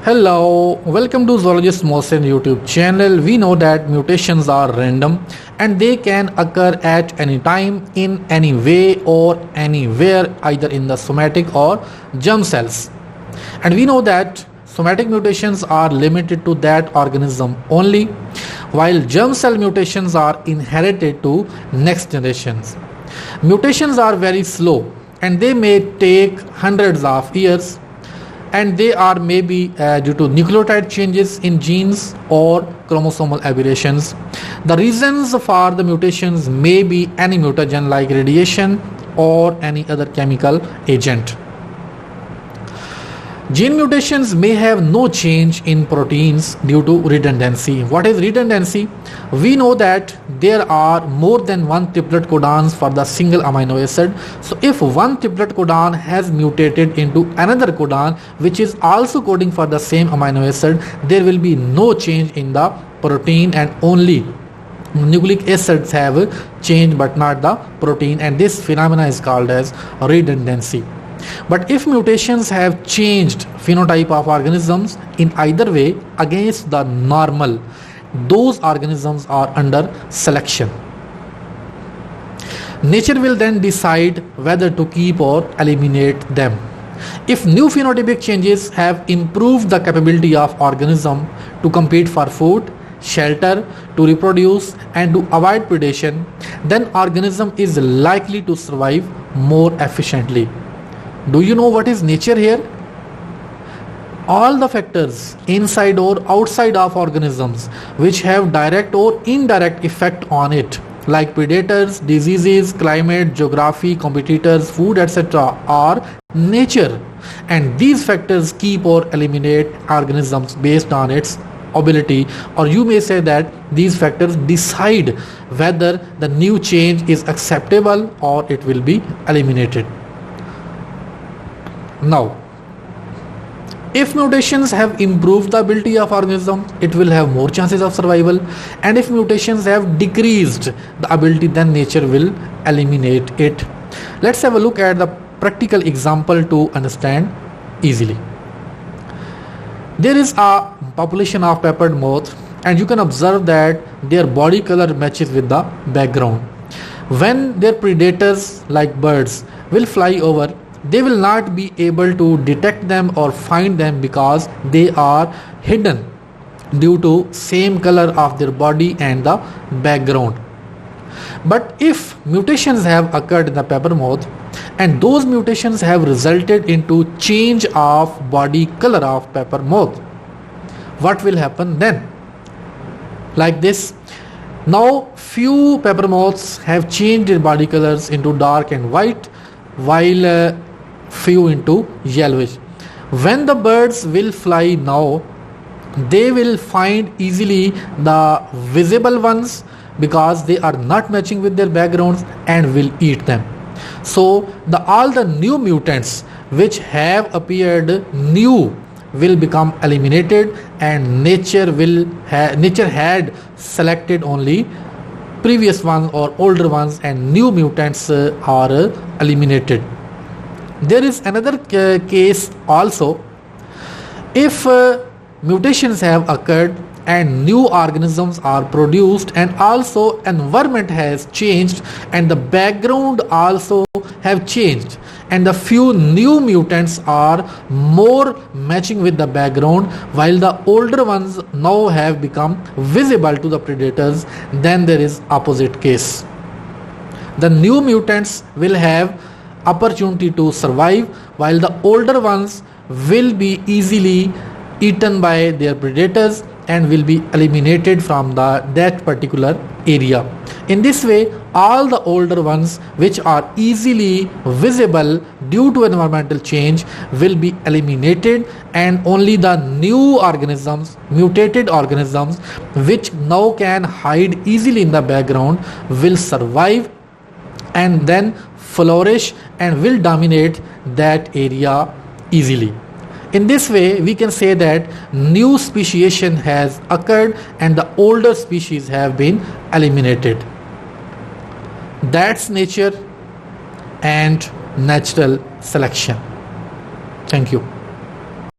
Hello, welcome to Zoologist Mohsin YouTube channel. We know that mutations are random and they can occur at any time, in any way or anywhere, either in the somatic or germ cells. And we know that somatic mutations are limited to that organism only, while germ cell mutations are inherited to next generations. Mutations are very slow and they may take hundreds of years, and they are maybe due to nucleotide changes in genes or chromosomal aberrations. The reasons for the mutations may be any mutagen like radiation or any other chemical agent. Gene mutations may have no change in proteins due to redundancy. What is redundancy? We know that there are more than one triplet codons for the single amino acid. So if one triplet codon has mutated into another codon which is also coding for the same amino acid, there will be no change in the protein and only nucleic acids have changed but not the protein, and this phenomena is called as redundancy. But if mutations have changed phenotype of organisms in either way against the normal, those organisms are under selection. Nature will then decide whether to keep or eliminate them. If new phenotypic changes have improved the capability of organism to compete for food, shelter, to reproduce and to avoid predation, then organism is likely to survive more efficiently. Do you know what is nature here? All the factors inside or outside of organisms which have direct or indirect effect on it, like predators, diseases, climate, geography, competitors, food, etc., are nature, and these factors keep or eliminate organisms based on its ability, or you may say that these factors decide whether the new change is acceptable or it will be eliminated. Now, if mutations have improved the ability of organism, it will have more chances of survival, and if mutations have decreased the ability, then nature will eliminate it. Let's have a look at the practical example to understand easily. There is a population of peppered moth, and you can observe that their body color matches with the background. When their predators like birds will fly over, they will not be able to detect them or find them because they are hidden due to same color of their body and the background. But if mutations have occurred in the pepper moth and those mutations have resulted into change of body color of pepper moth, what will happen then? Like this. Now few pepper moths have changed their body colors into dark and white, while few into yellowish. When the birds will fly now, they will find easily the visible ones because they are not matching with their backgrounds and will eat them. So all the new mutants which have appeared new will become eliminated, and nature had selected only previous ones or older ones, and new mutants are eliminated. There is another case also. If mutations have occurred and new organisms are produced, and also environment has changed and the background also have changed, and the few new mutants are more matching with the background while the older ones now have become visible to the predators, then there is opposite case. The new mutants will have opportunity to survive while the older ones will be easily eaten by their predators and will be eliminated from that particular area. In this way, all the older ones which are easily visible due to environmental change will be eliminated, and only the new organisms, mutated organisms which now can hide easily in the background will survive and then flourish and will dominate that area easily. In this way, we can say that new speciation has occurred and the older species have been eliminated. That's nature and natural selection. Thank you.